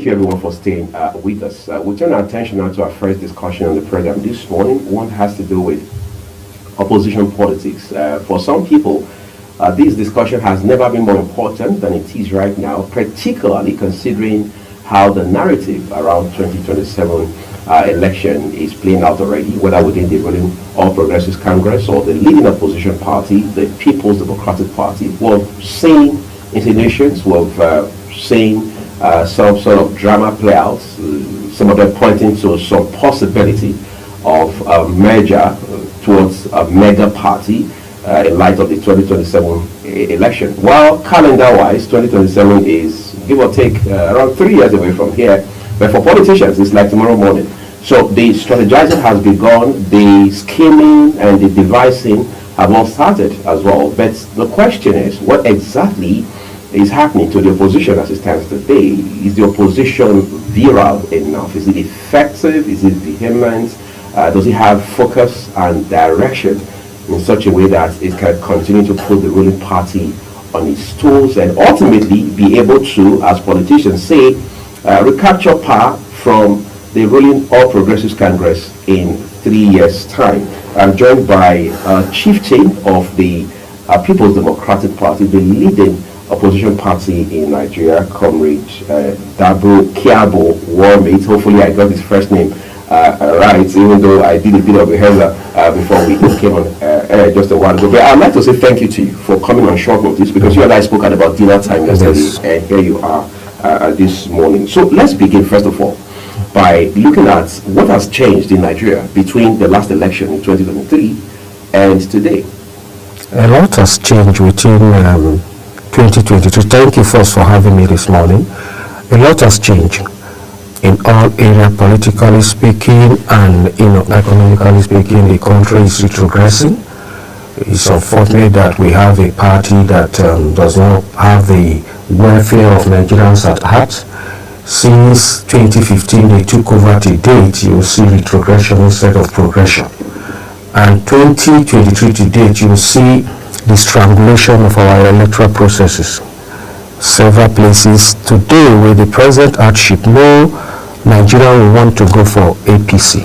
you everyone for staying with us. We turn our attention now to our first discussion on the program this morning. One has to do with opposition politics. For some people, this discussion has never been more important than it is right now, particularly considering how the narrative around 2027 election is playing out already, whether within the ruling All Progressives Congress or the leading opposition party, the People's Democratic Party. We're seeing insinuations, we're seeing some sort of drama play out, some of them pointing to some possibility of a merger towards a mega party in light of the 2027 election. While calendar-wise, 2027 is, give or take, around 3 years away from here, but for politicians, it's like tomorrow morning. So the strategizing has begun, the scheming and the devising have all started as well. But the question is, what exactly is happening to the opposition as it stands today? Is the opposition virile enough? Is it effective? Is it vehement? Does it have focus and direction in such a way that it can continue to put the ruling party on its toes and ultimately be able to, as politicians say, recapture power from the ruling All Progressives Congress in 3 years' time? I'm joined by a chieftain of the People's Democratic Party, the leading opposition party in Nigeria, Comrade Dabo Kiabo Warmate. Hopefully I got his first name right, even though I did a bit of a hella before we came on air just a while ago. But I'd like to say thank you to you for coming on short notice, because you and I spoke at about dinner time yesterday, and here you are this morning. So let's begin first of all by looking at what has changed in Nigeria between the last election in 2023 and today. A lot has changed within 2022. Thank you first for having me this morning. A lot has changed in all areas, politically speaking and economically speaking. The country is retrogressing. It's unfortunate that we have a party that does not have the welfare of Nigerians at heart. Since 2015 they took over to date, you will see retrogression instead of progression. And 2023 to date, you will see the strangulation of our electoral processes. Several places today with the present hardship, no Nigerian will want to go for APC.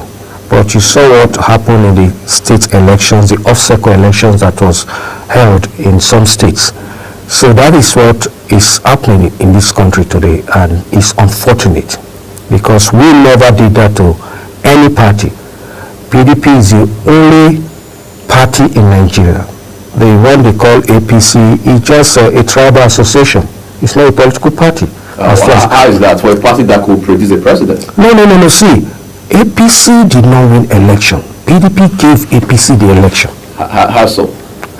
But you saw what happened in the state elections, the off-cycle elections that was held in some states. So that is what is happening in this country today, and it's unfortunate because we never did that to any party. PDP is the only party in Nigeria. The one they call APC is just a tribal association. It's not a political party. How is that for a party that could produce a president? No. See, APC did not win election. PDP gave APC the election. How so?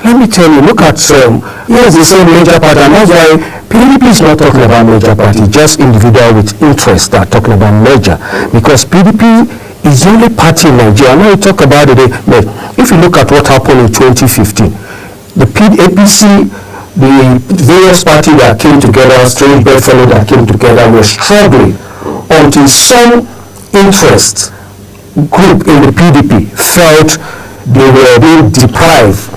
Let me tell you, look at, yes, they say major party, and that's why PDP is not talking about major party, just individual with interest that are talking about major, because PDP is the only party in Nigeria. Now we talk about it, but if you look at what happened in 2015, the APC, the various parties that came together, strange bedfellow that came together, were struggling until some interest group in the PDP felt they were being deprived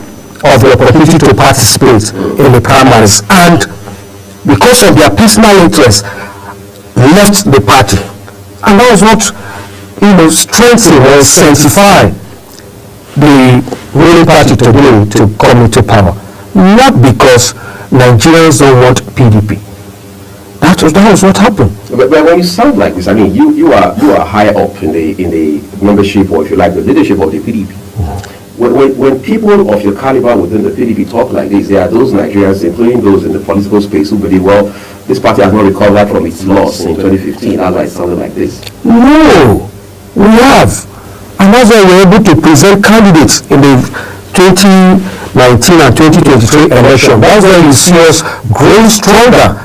of the opportunity to participate in the primaries, and because of their personal interest left the party. And that was what strengthened or sanctified the ruling party today to come into power. Not because Nigerians don't want PDP. That was what happened. But when you sound like this, I mean, you are higher up in the membership, or if you like, the leadership of the PDP. When people of your caliber within the PDP talk like this, there are those Nigerians, including those in the political space, who believe, well, this party has not recovered from its loss in 2015. That's why it sounded like this. No, we have. And that's why we're able to present candidates in the 2019 and 2023 election. That's why you see us growing stronger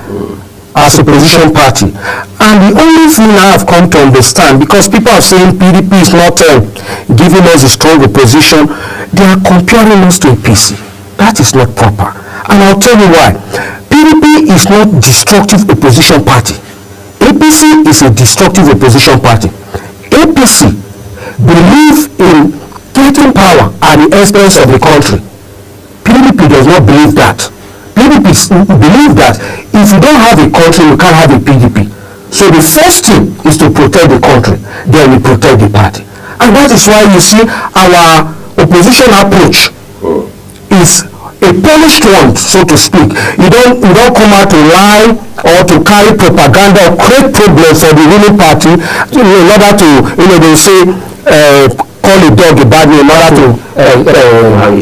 as a opposition party. And the only thing I have come to understand, because people are saying PDP is not giving us a strong opposition, they are comparing us to APC. That is not proper. And I'll tell you why. PDP is not destructive opposition party. APC is a destructive opposition party. APC believe in getting power at the expense of the country. PDP does not believe that. PDP believe that if you don't have a country, you can't have a PDP. So the first thing is to protect the country, then we protect the party. And that is why you see our opposition approach is a polished one, so to speak. You don't come out to lie or to carry propaganda or create problems for the ruling party in order to, they say, call a dog a bad name in order to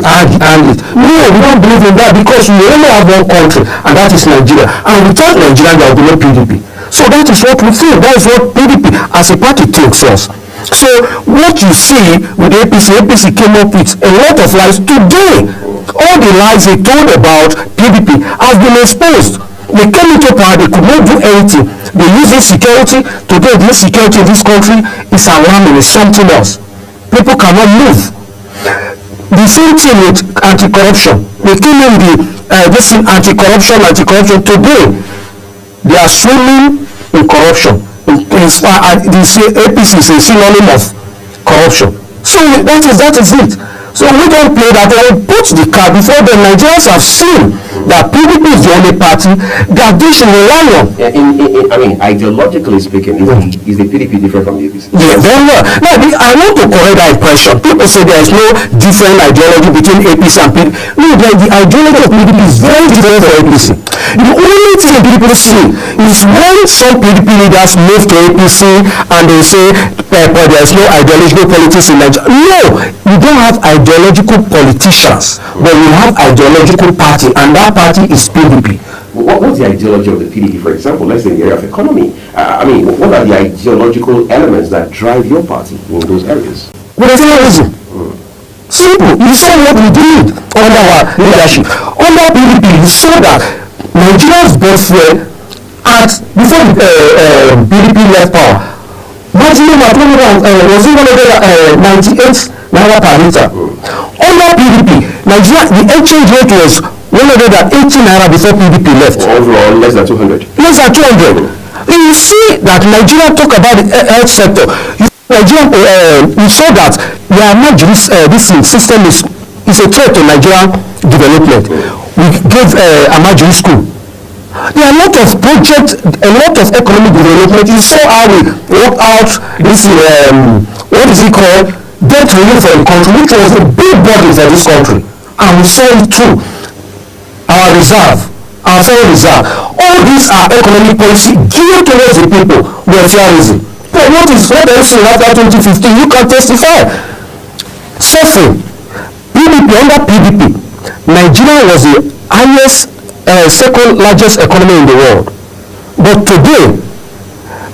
hang it. No, we don't believe in that, because we only have one country, and that is Nigeria. And without Nigeria, there will be no PDP. So that is what we feel. That is what PDP as a party thinks us. So what you see with APC came up with a lot of lies today. All the lies they told about PDP have been exposed. They came into power, they could not do anything. They use insecurity. Today, the insecurity in this country is alarming, it's something else. People cannot move. The same thing with anti-corruption. They came in this anti-corruption. Today, they are swimming in corruption. This APC is a synonym of corruption. So that is it. So we don't play that. We put the card before the Nigerians have seen that PDP is the only party that they should rely on. Ideologically speaking, is the PDP different from the APC? Yeah, very well. Now, I want to correct that impression. People say there is no different ideology between APC and PDP. No, the ideology of PDP is very different from APC. The only thing people see is when some PDP leaders move to APC and they say there is no ideological politics in Nigeria. No, we don't have ideological politicians, but we have ideological party, and that party is PDP. What's the ideology of the PDP, for example? Let's say in the area of economy. What are the ideological elements that drive your party in those areas? Nationalism. Simple. You saw what we did under our leadership. Under PDP, you saw that Nigeria's best friend before PDP left power, maximum at 98 naira per litre. Under PDP, Nigeria, the exchange rate was 180 naira before PDP left. Overall, less than 200. Less than 200. And you see that Nigeria talk about the health sector. We saw that the this system is a threat to Nigerian development. We gave Amajiri school. There are a lot of projects, a lot of economic development. You saw how we worked out this, what is it called? Debt relief for the country, which was a big burden for this country. And we saw it through. Our reserve, our foreign reserve. All these are economic policy geared towards the people, welfareism. But what else after 2015? You can testify. Suffering. PDP, under PDP, Nigeria was the highest, second largest economy in the world. But today,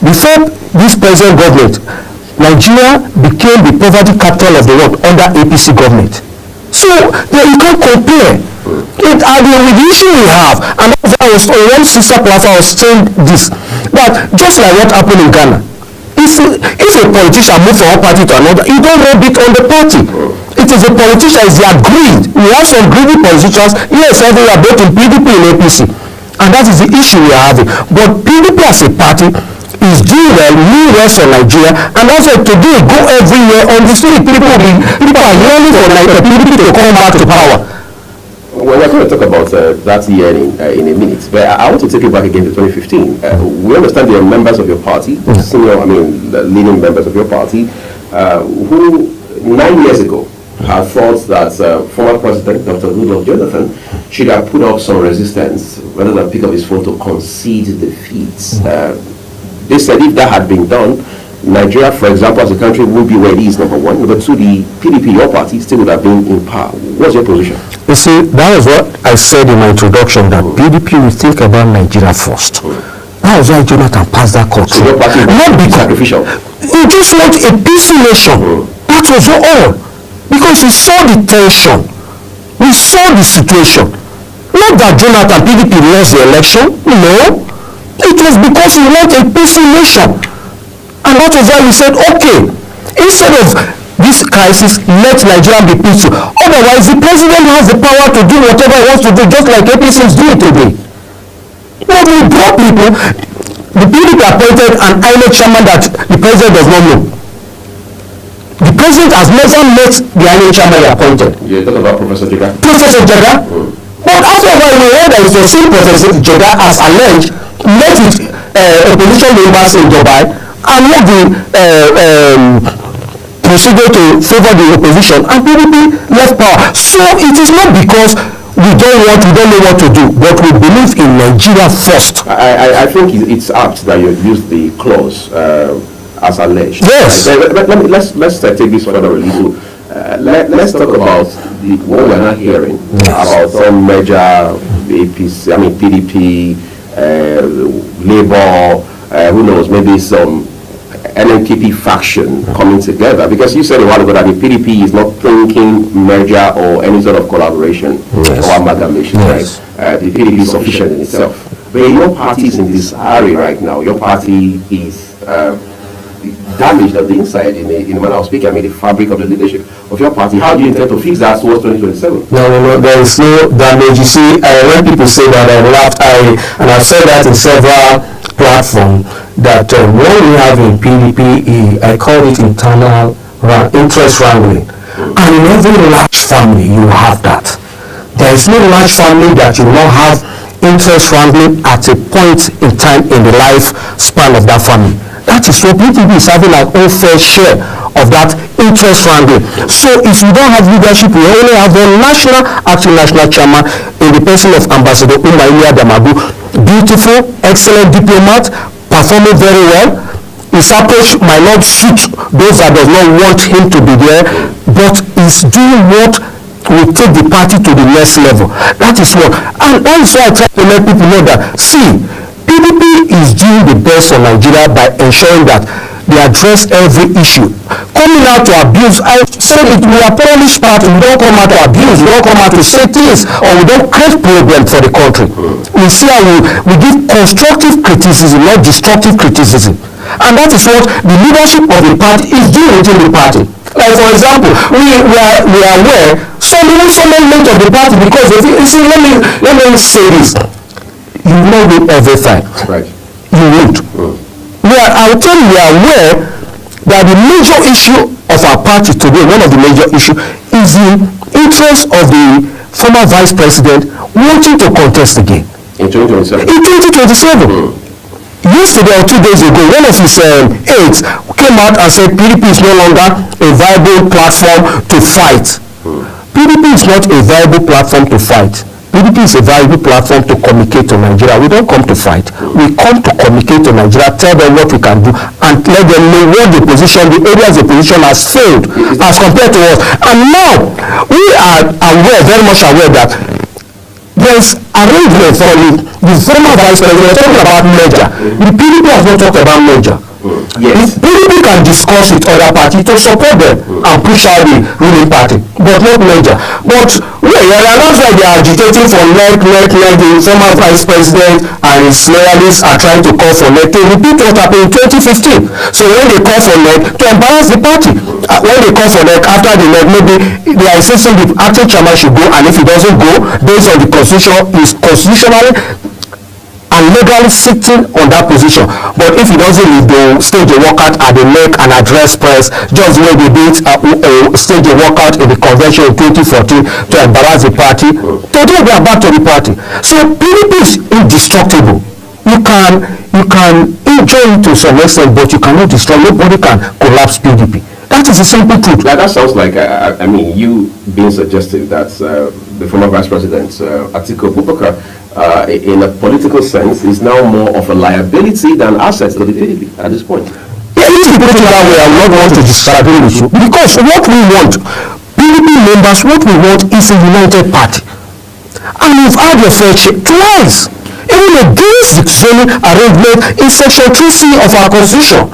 before this present government, Nigeria became the poverty capital of the world under APC government. So you can't compare. With the issue we have, and that's why I was on one sister platform, I was saying this, that just like what happened in Ghana, if a politician moves from one party to another, you don't rub it on the party. It is a politician, they are greed. We have some greedy politicians, yes, everywhere, both in PDP and APC. And that is the issue we are having. But PDP as a party is doing well, new well for Nigeria, and also today go everywhere on the street. People are yearning for PDP to come back to power. Well, we're going to talk about that year in a minute, but I want to take you back again to 2015. We understand there are members of your party, leading members of your party, who 9 years ago had thought that former President Dr. Goodluck Jonathan should have put up some resistance rather than pick up his phone to concede defeats. They said if that had been done, Nigeria, for example, as a country, would be where it is, number one. Number two, the PDP, your party, still would have been in power. What's your position? You see, that is what I said in my introduction, that PDP will think about Nigeria first. That is why Jonathan passed that court. So your party not because sacrificial. He just want a peaceful nation. That was all. Because we saw the tension. We saw the situation. Not that Jonathan PDP lost the election. No. It was because we want a peaceful nation. And that was why we said, okay, instead of this crisis, let Nigeria be peaceful. Otherwise, the president has the power to do whatever he wants to do, just like APC is doing today. But we brought people, the PDP appointed an INEC chairman that the president does not know. The president has never met the INEC chairman he appointed. You're talking about Professor Jega? Professor Jega. But after a while, we heard that it was still Professor Jega as alleged, met with opposition members in Dubai and move the procedure to favor the opposition, and PDP left power. So it is not because we don't know what to do, but we believe in Nigeria first. I think it's apt that you use the clause as alleged. Yes. But let's take this further a little. Let's talk about what we're not hearing about some major APC, PDP, Labour, who knows, maybe some NNPP faction coming together, because you said a while ago that the PDP is not thinking merger or any sort of collaboration or amalgamation, right? The PDP is sufficient in itself. But your party is in this area right now. Your party is damaged on the inside in a manner of speaking. The fabric of the leadership of your party. How do you intend to fix that towards 2027? No, there is no damage. You see, when people say that, I laughed, and I've said that in several platforms, that what we have in PDP, I call it internal interest wrangling. And in every large family, you have that. There is no large family that you will not have interest wrangling at a point in time in the lifespan of that family. That is what PDP is having an unfair share of that interest wrangling. So if you don't have leadership, we only have one acting national chairman in the person of Ambassador Umailia Damagu. Beautiful, excellent diplomat, performing very well. His approach might not suit those that does not want him to be there, but he's doing what will take the party to the next level. That is what, and that is why I try to let people know that, see, PDP is doing the best for Nigeria by ensuring that they address every issue. Coming out to abuse, I said it, we are Polish party, we don't come out to abuse, we don't come out to say things, or we don't create problems for the country. We see how we give constructive criticism, not destructive criticism. And that is what the leadership of the party is doing within the party. Like for example, we are aware, some members of the party, because if you see, let me say this. You will not win everything. Right. You won't. I will tell you, we are aware that the major issue of our party today, one of the major issues, is the interest of the former vice president wanting to contest again. In 2027? In 2027. Yesterday or 2 days ago, one of his aides came out and said PDP is no longer a viable platform to fight. PDP is not a viable platform to fight. PDP is a viable platform to communicate to Nigeria. We don't come to fight. We come to communicate to Nigeria, tell them what we can do, and let them know what the areas the opposition has failed as compared to us. And now, we are very much aware that there is arrangement for the former vice president talking about merger. The PDP has not talked about merger. Yes. The PDP can discuss with other parties to support them and push out the ruling party, but not merger. But that's why they are agitating for the former vice president and his loyalists are trying to call for NEC to repeat what happened in 2015. So when they call for NEC to embarrass the party, when they call for NEC after the NEC, maybe they are insisting the acting chairman should go, and if he doesn't go, based on the constitution, is constitutionally and legally sitting on that position. But if he doesn't leave, they'll stage a walkout at the NEC and address press, just the way they did stage a walkout in the convention in 2014 to embarrass the party. Today they are back to the party. So PDP is indestructible. You can enjoy it to some extent, but you cannot destroy. Nobody can collapse PDP. That is the simple truth. That sounds like, you being suggestive that the former vice president, Atiku Abubakar, in a political sense, is now more of a liability than assets to the PDP at this point. Yeah, if you put it that way, I would not want to disagree with you. Because what we want, PDP members, what we want is a united party. And we've had your fair share twice, even against the zoning arrangement in Section 3C of our Constitution.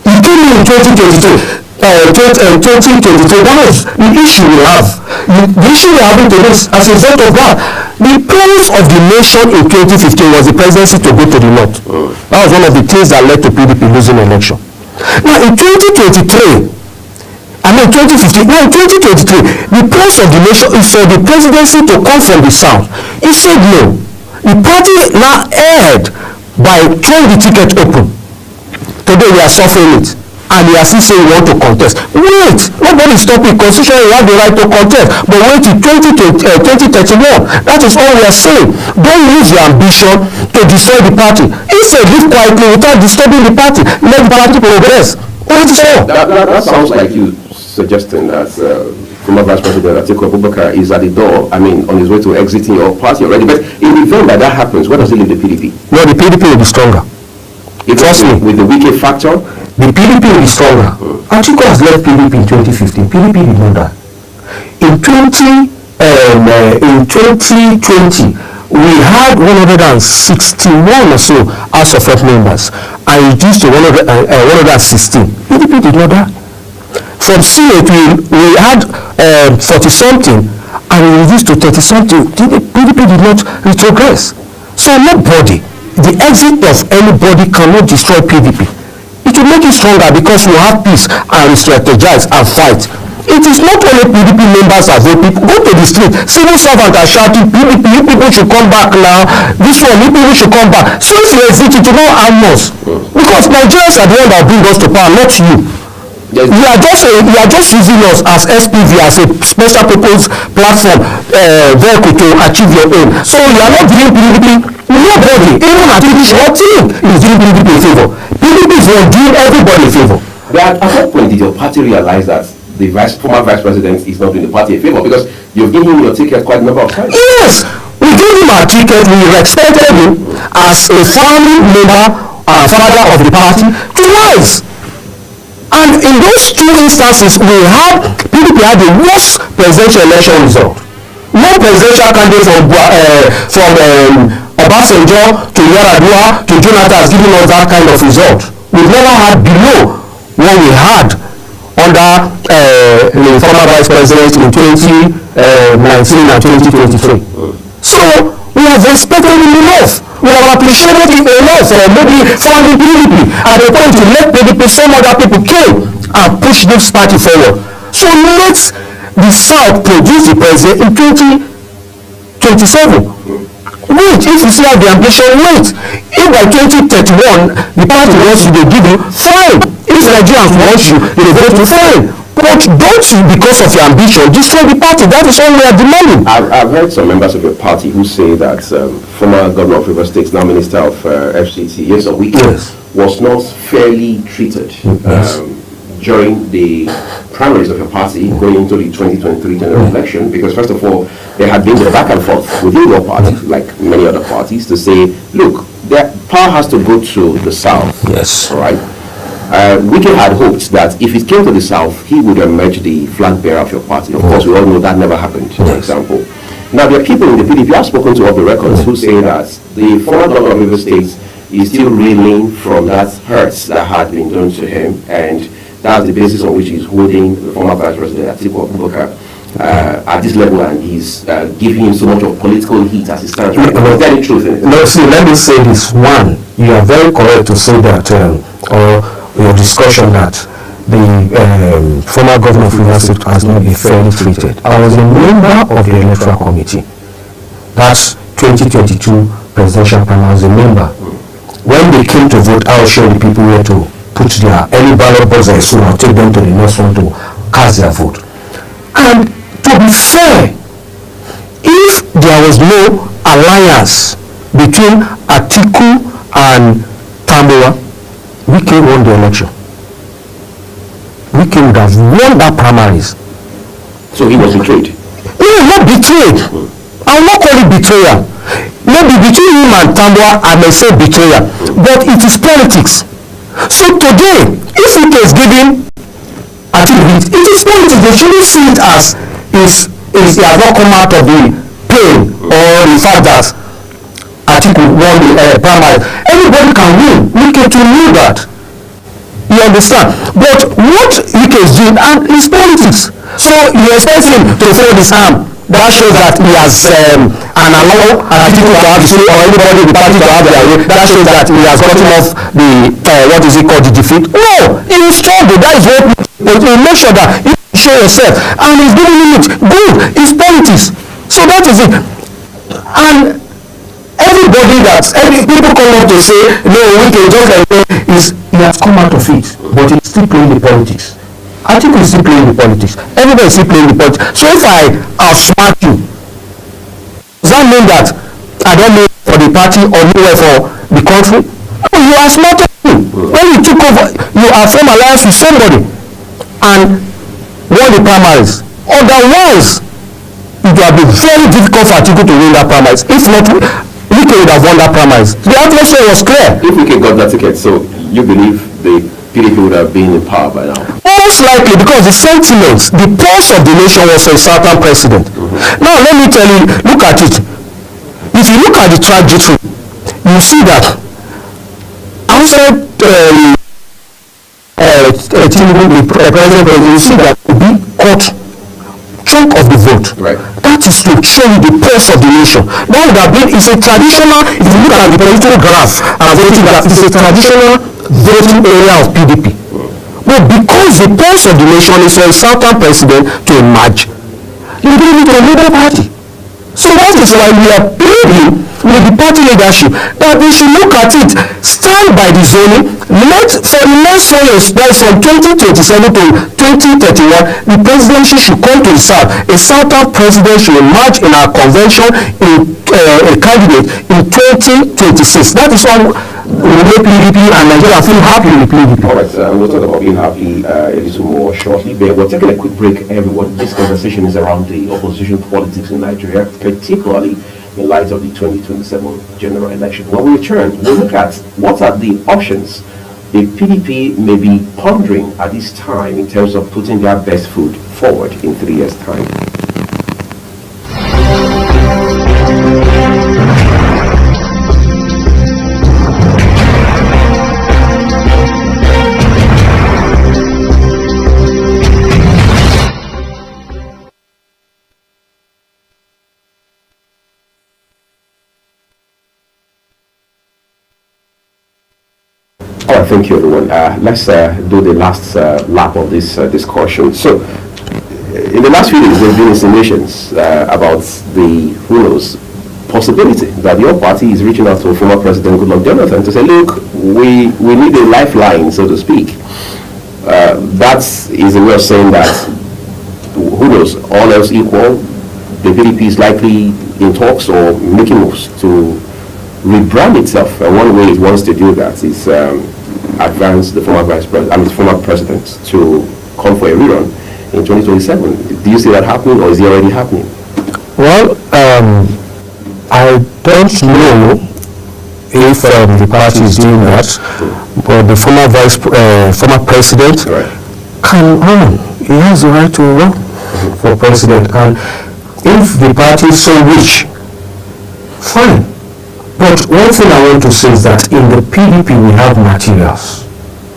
It came in 2022. 2023, that was the issue we have. The issue we are having today is as a result of that. The promise of the nation in 2015 was the presidency to go to the north. That was one of the things that led to PDP losing the election. Now in 2023, in 2023, the promise of the nation is for the presidency to come from the south. He said no. The party now erred by throwing the ticket open. Today we are suffering it. And they are still saying we want to contest. Wait, nobody is stopping. Constitution, you have the right to contest. But wait till 2031. That is all we are saying. Don't use your ambition to destroy the party. It's say live quietly without disturbing the party, let the party progress. That is all. That sounds like you suggesting that former Vice President Atiku Abubakar is at the door, I mean, on his way to exiting your party already. But in the event that happens, where does he leave the PDP? No, the PDP will be stronger. Trust me. With the wicked factor? The PDP will be stronger. Atiku has left PDP in 2015. PDP did not die. In 2020, we had 161 or so House of Rep members and reduced to 116. PDP did not die. From C8, we had 40-something and we reduced to 30-something. PDP did not retrogress. So nobody, the exit of anybody cannot destroy PDP. It will make it stronger because we have peace and we strategize and fight. It is not only PDP members as well. People go to the street, civil servants are shouting, PDP, you people should come back now. This one, you people should come back. So if you exit, it will not harm us. Because Nigerians are the ones that bring us to power, not you. You are just using us as SPV, as a special purpose platform vehicle to achieve your aim. So you are not doing PDP. Nobody, even at what team is doing PDP a favor. PDP is doing everybody a favor. But at what point did your party realize that the former vice president is not doing the party a favor? Because you've given him your ticket quite a number of times. Yes, we gave him our ticket. We respected him as a family member and father of the party twice. And in those two instances, PDP had the worst presidential election result. No presidential candidate from Obasanjo to Yar'Adua to Jonathan has given us that kind of result. We've never had below what we had under the former vice president in 2019 and 2023. So we have respected him enough. We have appreciated him enough for maybe founding PDP at the point to let PDP, some other people came and push this party forward. So let the South produce the president in 2027. Wait, if you see how the ambition, wait. If by 2031 the party wants you to give you, fine. If Nigerians want you, they vote to fine. But don't you, because of your ambition, destroy the party. That is all we are demanding. I've heard some members of your party who say that former governor of Rivers State, now minister of FCT, yes, was not fairly treated during the primaries of your party going into the 2023 general election. Because first of all, there had been the back and forth within your party, like many other parties, to say, look, power has to go to the South. Yes. All right. Wike had hoped that if it came to the South, he would emerge the flag bearer of your party. Of course, we all know that never happened, for example. Now, there are people in the PDP, I've spoken to off the records, who say that the former governor of Rivers State is still reeling from that hurt that had been done to him, and that's the basis on which he's holding the former vice president, Atiku Abubakar, at this level, and he's giving him so much of political heat as he stands right now. Is there any truth in it? No, see, let me say this. One, you are very correct to say that, or your discussion that the former governor of Rivers State has not been fairly treated. I was a member of the electoral committee. That's 2022 presidential panel. I was a member. When they came to vote, I will show the people where to put their any ballot box and so I'll take them to the next one to cast their vote. And to be fair, if there was no alliance between Atiku and Tambuwa, Wike won the election. Wike would have won that primaries. So he was betrayed? No, not betrayed. I will not call it betrayal. Maybe between him and Tambuwa, I may say betrayal. But it is politics. So today, if it is given activity, it is politics. They shouldn't see it as he has not come out of the pain or the fact that Atiku won the primary. Anybody can win. Wike to knew that. You understand? But what Wike is doing is politics. So you expect him to fold his arm. That shows that he has and allow Atiku to have his way, or anybody in the party to have their way. That shows that he has gotten off the what is it called, the defeat. No, he will struggle. That is what you make sure that you show yourself, and he's doing it good. It's politics. So that is it. And people come up to say, no, we can just like he has come out of it, but he's still playing the politics. I think he's still playing the politics. Everybody is still playing the politics. So if I outsmart you, does that mean that I don't know for the party or nowhere for the country? you outsmarted him. When you took over, you have formed alliance with somebody and won the primaries. Otherwise, it would have been very difficult for Atiku to win that primaries. If not, Wike would have won that primaries. The atmosphere was clear. If Wike got that ticket, so you believe the PDP would have been in power by now? Most likely, because the sentiments, the pulse of the nation was for a certain president. Now, let me tell you, look at it. If you look at the trajectory, you see that outside Tinubu, the president, you see that Obi got chunk of the vote. Right. That is to show you the pulse of the nation. That would have been, it's a traditional, if you look at the political graph and voting graph, it's a traditional voting area of PDP. But because the pulse of the nation is for a certain president to emerge, you give it to a Labour Party. So that is why we are pleading with the party leadership that they should look at it, stand by the zoning, let for the next 4 years, that is from 2027 to 2031, the presidency should come to the south. A southern president should emerge in our convention in a candidate in 2026. That is why we make PDP and Nigeria feel happy with PDP. All right, we'll talk about being happy a little more shortly, but we're taking a quick break, everyone. This conversation is around the opposition politics in Nigeria, particularly in light of the 2027 general election. When we return, we'll look at what are the options the PDP may be pondering at this time in terms of putting their best foot forward in 3 years' time. Thank you, everyone. Let's do the last lap of this discussion. So, in the last few days, there have been insinuations about the, who knows, possibility that your party is reaching out to former President Goodluck Jonathan to say, look, we need a lifeline, so to speak. That is a way of saying that, who knows, all else equal, the PDP is likely in talks or making moves to rebrand itself. And one way it wants to do that is advance the former former president to come for a rerun in 2027. Do you see that happening, or is it already happening? Well, I don't know if the party is doing that, but the former president can run. He has the right to run for president, and if the party so wish, fine. But one thing I want to say is that in the PDP we have materials,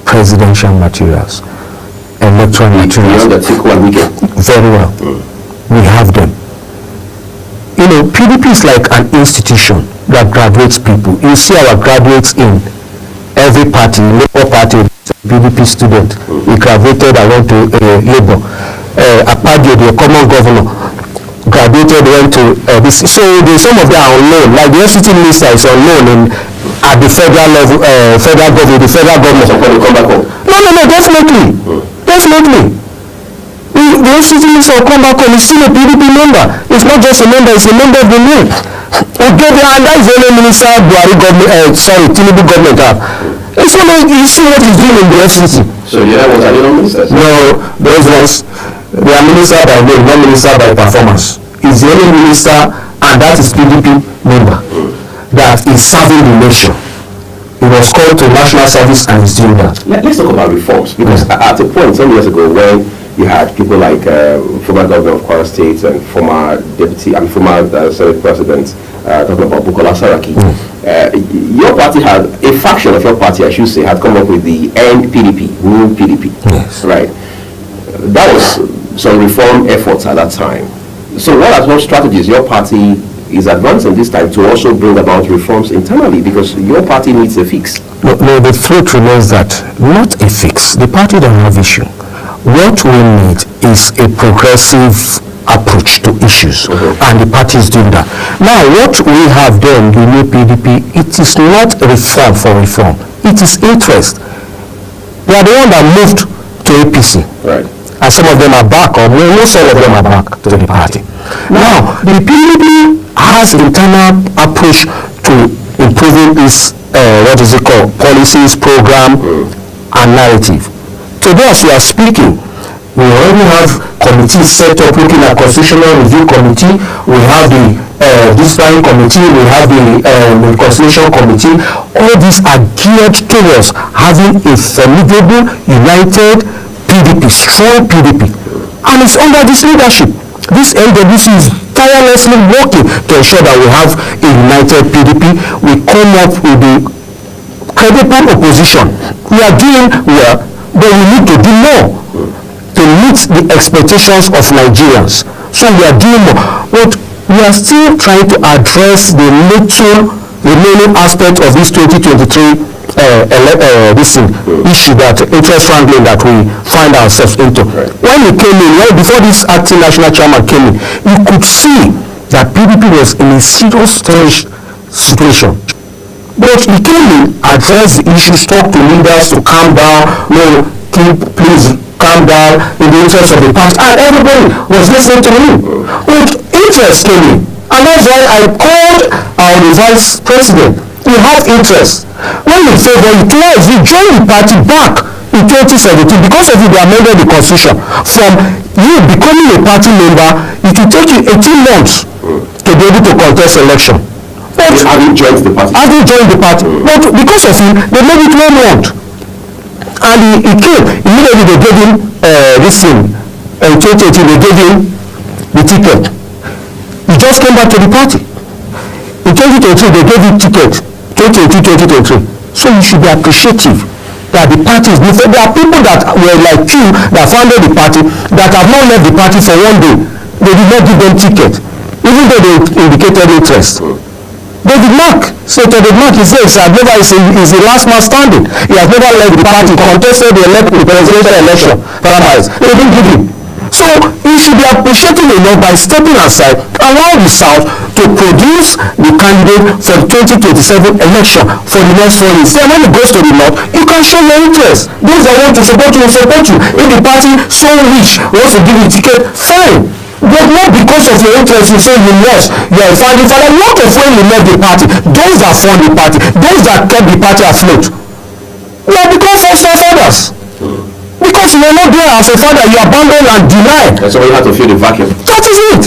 presidential materials, electoral materials. Very well. We have them. You know, PDP is like an institution that graduates people. You see our graduates in every party, Labour Party, PDP student. He graduated, I went to Labour. Apadio, the common governor, graduated, went to this. So some of them are unknown. Like the FCT minister is unknown at the federal level, federal government, the federal government. No, definitely. Definitely. The FCT minister will come back home. He's still a PDP member. It's not just a member, it's a member of the name. Okay, and that is the only minister Buhari government, Tinubu government have. It's only, you see what he's doing in the FCT. So the other ones are not ministers? No, those ones, they are minister by name, not minister by performance. He's the only minister, and that is PDP member, that is serving the nation. He was called to national service and is doing that. Let's talk about reforms, because at a point some years ago when you had people like former governor of Kwara State and former deputy and former Senate president talking about Bukola Saraki, your party had, a faction of your party, I should say, had come up with the End PDP, New PDP. Yes. Right. That was some reform efforts at that time. So what strategies your party is advancing this time to also bring about reforms internally, because your party needs a fix? No, the truth remains that not a fix. The party doesn't have issue. What we need is a progressive approach to issues, and the party is doing that. Now, what we have done, the new PDP, it is not reform for reform. It is interest. They are the one that moved to APC. Right. And some of them are back, or most of them are back to the party. Now, the PDP has internal approach to improving its policies, program, and narrative. Today, as we are speaking, we already have committees set up looking at constitutional review committee. We have the discipline committee. We have the conciliation committee. All these are geared towards having a formidable, united PDP, strong PDP, and it's under this leadership. This LWC is tirelessly working to ensure that we have a united PDP. We come up with the credible opposition. We are doing well, but we need to do more to meet the expectations of Nigerians. So we are doing more. But we are still trying to address the little remaining aspect of this 2023 issue, that interest wrangling that we find ourselves into. When we came in, before this acting national chairman came in, you could see that PDP was in a serious situation. But he came in, addressed the issues, talked to leaders to calm down, please calm down in the interest of the past, and everybody was listening to him. But interest came in, and that's why I called our vice president. We have interest. When you favor it twice, you join the party back in 2017. Because of it, they amended the constitution. From you becoming a party member, it will take you 18 months to be able to contest election. But have you joined the party? Have you joined the party? But because of him, they made it 1 month. And he came. Immediately they gave him this thing. In 2018, they gave him the ticket. He just came back to the party. In 2023, they gave him ticket. 2022-2023. So you should be appreciative that the party is different. There are people that were like you that founded the party that have not left the party for 1 day. They did not give them ticket, even though they indicated interest. David Mark said to David Mark, he says, he's the last man standing. He has never left the party, contested the presidential election primaries. They didn't give him. So he should be appreciating enough by stepping aside, allow the South to produce the candidate for the 2027 election for the next 4 years. Then when it goes to the North, you can show your interest. Those that want to support you will support you. If the party so rich wants to give you a ticket, fine. But not because of your interest, you say you lost. You are a founding father. Not of when you left the party. Those that formed the party, those that kept the party afloat, you have become foster fathers. Because you were not there as a father, you abandoned and denied. That's why you have to fill the vacuum. That is it.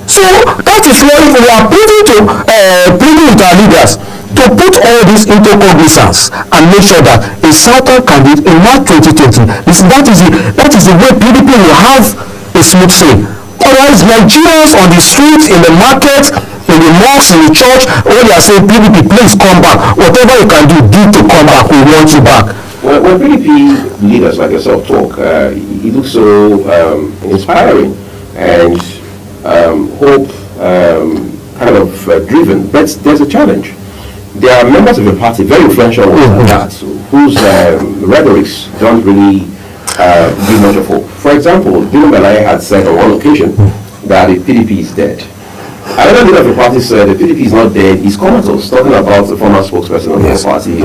So that is why we are pleading with our leaders to put all this into cognizance and make sure that a Southern candidate in March 2020, that is the way PDP will have a smooth sailing. Otherwise, Nigerians on the streets, in the market, in the mosques, in the church, when they are saying, PDP, please come back. Whatever you can do to come back. We want you back. When PDP leaders like yourself talk, it looks so inspiring and hope kind of driven. But there's a challenge. There are members of your party, very influential ones like that, whose rhetorics don't really give much of hope. For example, Dino Melaye had said on one occasion that the PDP is dead. Another leader of the party said the PDP is not dead, he's comatose, talking about the former spokesperson of the party,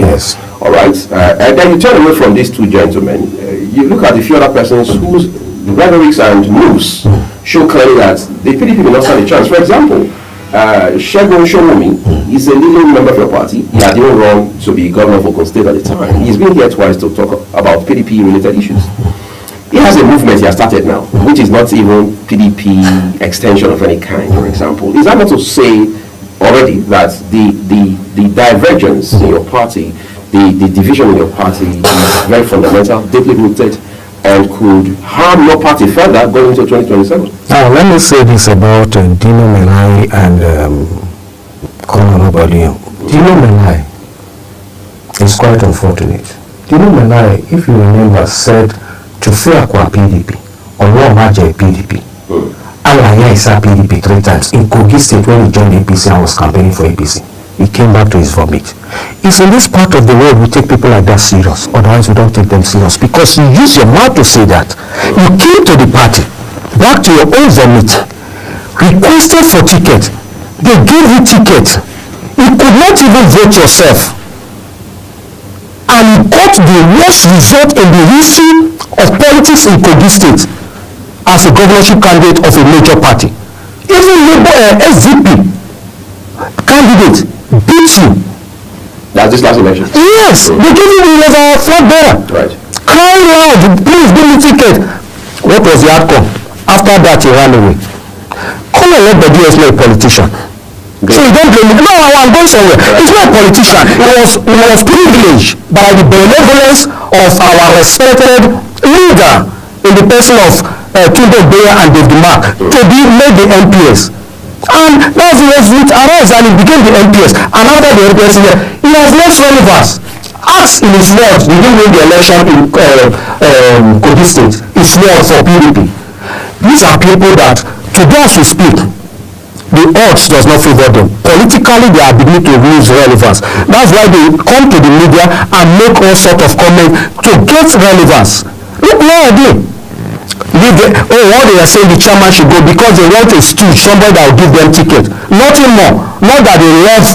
yes. All right. And then you turn away from these two gentlemen. You look at the few other persons whose rhetorics and moves show clearly that the PDP will not stand a chance. For example, Shegun Showumi is a leading member of your party. He had even run to be governor of Ogun State at the time. He's been here twice to talk about PDP-related issues. He has a movement he has started now, which is not even PDP extension of any kind, for example. Is that not to say already that the divergence in your party, the division in your party is very fundamental, deeply rooted, and could harm your party further going into 2027? Now, let me say this about Dino Melaye and Colonel Obalio. Dino Melaye is quite unfortunate. Dino Melaye, if you remember, said to Fiakwa PDP, or Maje PDP. Alaya is a PDP 3 times. In Kogi State, when he joined APC and was campaigning for APC, he came back to his vomit. It's in this part of the world we take people like that serious. Otherwise, we don't take them serious. Because you use your mouth to say that. You came to the party, back to your own vomit, requested for ticket. They gave you ticket. You could not even vote yourself. And you got the worst result in the history of politics in Kogi State as a governorship candidate of a major party. Even SDP candidate beat you. That's this last election. Yes, they gave you as a flag bearer. Right. Crying loud, please give me ticket. What was the outcome? After that, he ran away. Colonel Lebedi is not a politician. So you don't blame me. No, I'm going somewhere. He's not a politician. He was privileged by the benevolence of our respected leader in the person of Tunde Beya and David Mark to be made the MPS. And that's the result arose and he became the MPS. And after the MPS, he has left relevance. Ask in his words, he didn't win the election in Kogi State. His words for PDP. These are people that, today as we speak, the odds does not favor them. Politically, they are beginning to lose relevance. That's why they come to the media and make all sort of comments to get relevance. Look where are they? What they are saying the chairman should go because they want a stooge, somebody that will give them ticket. Nothing more. Not that they love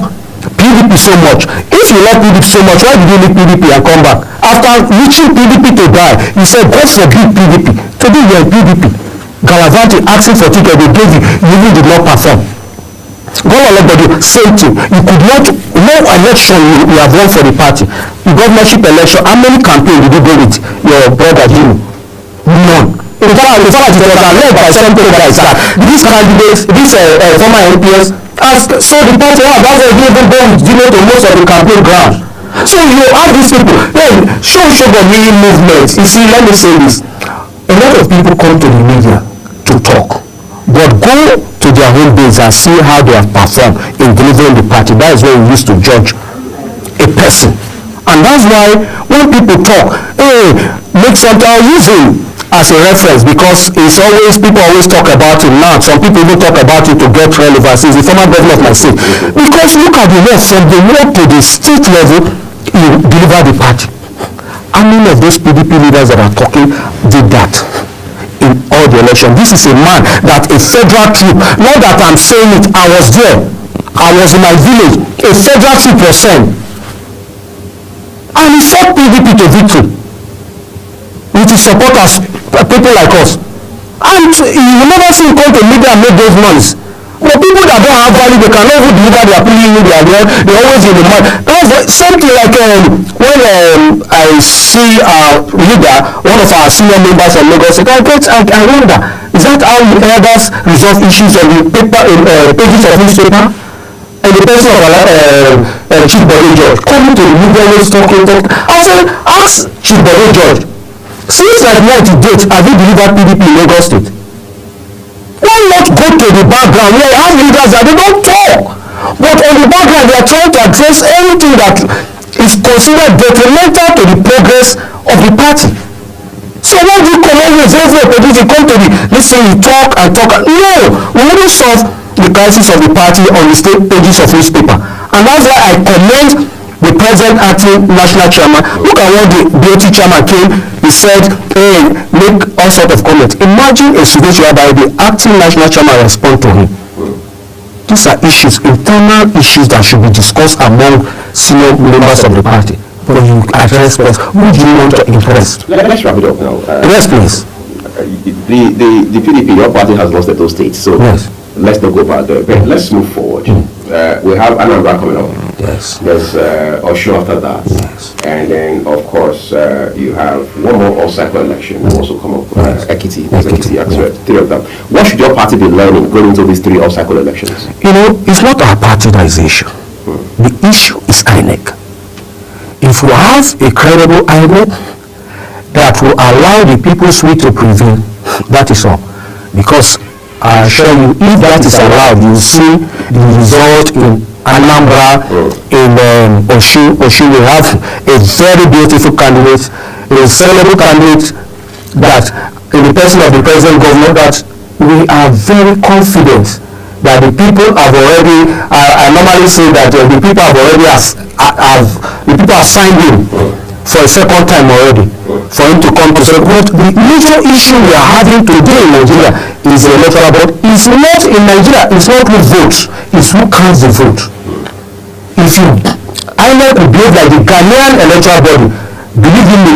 PDP so much. If you love PDP so much, why did you leave PDP and come back? After reaching PDP to die, you said, God forbid PDP. Today you are PDP. Galavante asking for ticket, they gave you, you even did not perform. God Lebedi, same thing. You could not, no election you have won for the party. The governorship election, how many campaigns did you go with your brother Jimmy? None. In fact, it was led by something like that. These candidates, these former MPs, so the party, that's why they even go with Jimmy to most of the campaign ground. So you have these people, then show the meaning movement. You see, let me say this. A lot of people come to the media to talk, but go to their home base and see how they have performed in delivering the party. That is where we used to judge a person. And that's why when people talk, hey, make something, I'll use him as a reference because people always talk about him now. Some people even talk about it to get relevance. He's the former governor of my state. Because look at the way from the world to the state level, he delivered the party. How many of those PDP leaders that are talking did that in all the elections? This is a man that a federal troop, not that I'm saying it, I was there. I was in my village. A federal troop was sent. And he fought PDP to victory with his supporters, people like us. And you will never see him come to media and make those noise. But people that don't have value, they cannot even deliver their opinion in their word. They're always in the mind. That's something like when I see our leader, one of our senior members from Lagos, I wonder, is that how the elders resolve issues on the paper, pages of newspaper? And the person of Chief Bode George coming to the media always talking. I said, ask Chief Bode George, since that night to date, have you delivered PDP in Lagos State? Why not go to the background where you have leaders that they don't talk? But on the background, they are trying to address anything that is considered detrimental to the progress of the party. So when you come always every opportunity, come to the listen, you talk and talk. No, we never solve the crisis of the party on the state pages of newspaper. And that's why I commend the present acting national chairman. Look at what the BOT chairman came. He said, hey, make all sort of comments. Imagine a situation whereby the acting national chairman respond to him. These are issues, internal issues that should be discussed among senior members of the party. But you address first. Who do you want to impress? Let's wrap it up now. Yes, please. The PDP, your party has lost those states. So yes. Let's not go back there. But let's move forward. We have Anambra coming up. Yes. There's Osho after that. Yes. And then, of course, you have one more all-cycle election will also come up. Ekiti. Three of them. What should your party be learning going into these three all-cycle elections? You know, it's not our party that is the issue. The issue is INEC. If we have a credible INEC that will allow the people's will to prevail, that is all. Because I assure you, if that is allowed, you will see the result in Anambra, in Oshu. Oshu will have a very beautiful candidate, a sellable candidate that, in the person of the present government, that we are very confident that the people have already, I normally say that the people have already the people have signed in for a second time already for him to come to say, but the major issue we are having today in Nigeria is the electoral board. It's not in Nigeria, it's not who votes, it's who counts the vote. If you INEC will behave like the Ghanaian electoral body, believe me,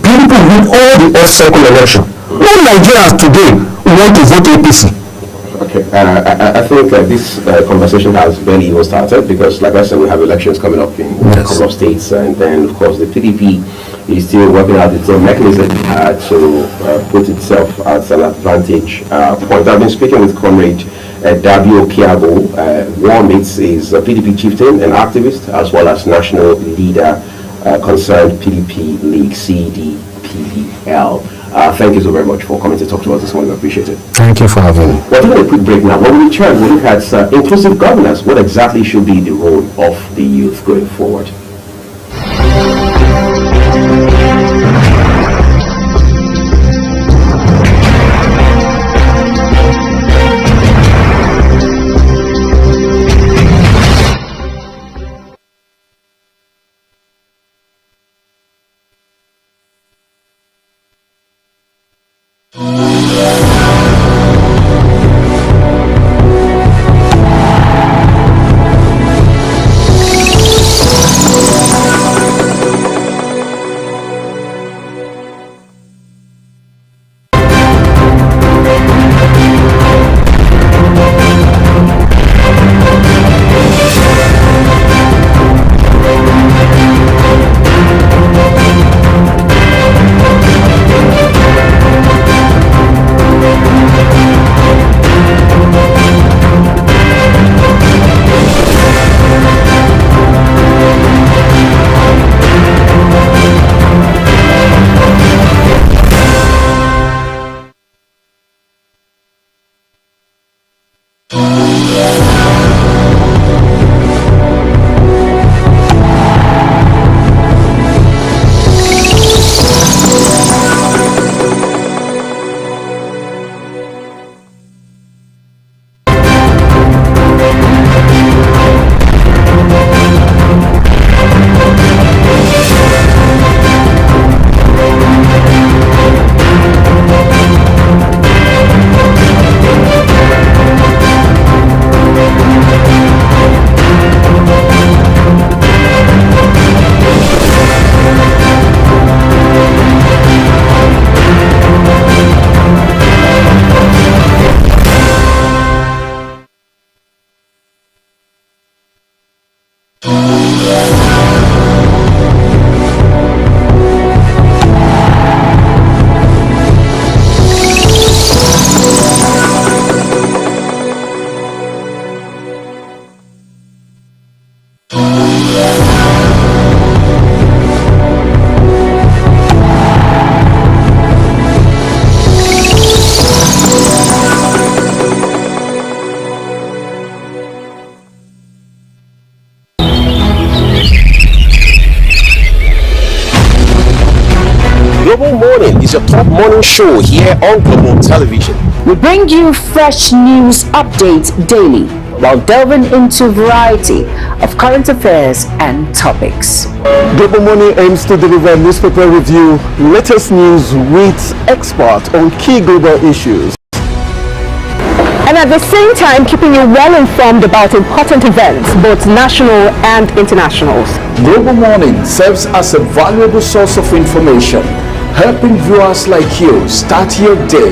people win all the off-cycle election. No Nigerians today want to vote APC. Okay. Okay. I think this conversation has barely even started because, like I said, we have elections coming up in a couple of states, and then, of course, the PDP is still working out its own mechanism to put itself at an advantage point. I've been speaking with Comrade Dabio Kiago. One is a PDP chieftain and activist, as well as national leader concerned PDP League CDPL. Thank you so very much for coming to talk to us this morning. I appreciate it. Thank you for having me. We're taking a quick break now. When we return, we'll look at inclusive governance. What exactly should be the role of the youth going forward? Global Morning is your top morning show here on Global Television. We bring you fresh news updates daily while delving into a variety of current affairs and topics. Global Morning aims to deliver newspaper review, latest news with experts on key global issues, And at the same time, keeping you well informed about important events, both national and internationals. Global Morning serves as a valuable source of information, helping viewers like you start your day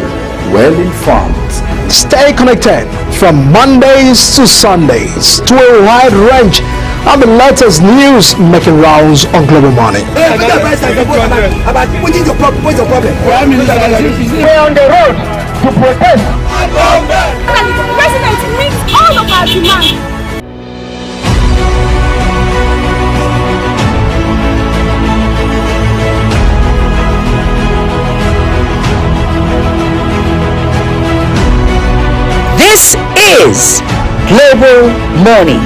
well informed. Stay connected from Mondays to Sundays to a wide range of the latest news making rounds on Global Morning. We're on the road to protest. The president meets all of our demands. This is Global Morning.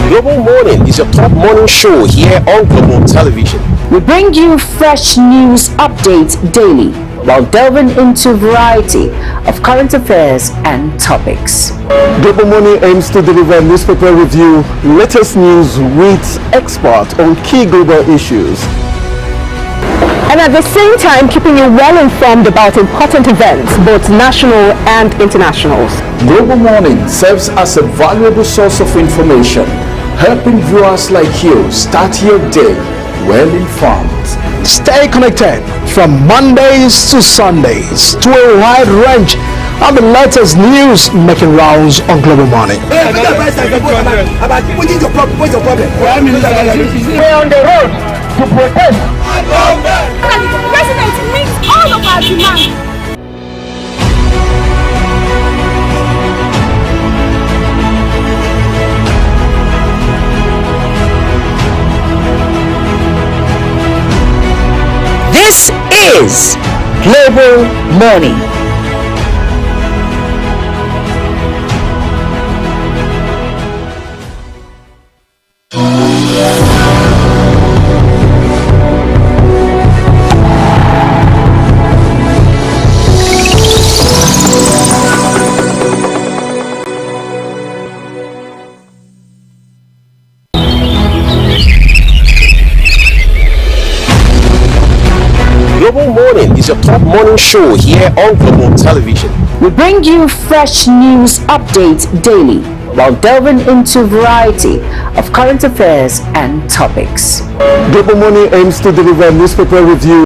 Global Morning is your top morning show here on Global Television. We bring you fresh news updates daily while delving into a variety of current affairs and topics. Global Money aims to deliver a newspaper review, latest news with experts on key global issues, And at the same time, keeping you well informed about important events, both national and international. Global Morning serves as a valuable source of information, helping viewers like you start your day well informed. Stay connected from Mondays to Sundays to a wide range of the latest news making rounds on Global Money. We're on the road to protest. The president meets all of our demands. This is Global Money. Global Morning is your top morning show here on Global Television. We bring you fresh news updates daily while delving into a variety of current affairs and topics. Global Money aims to deliver a newspaper review,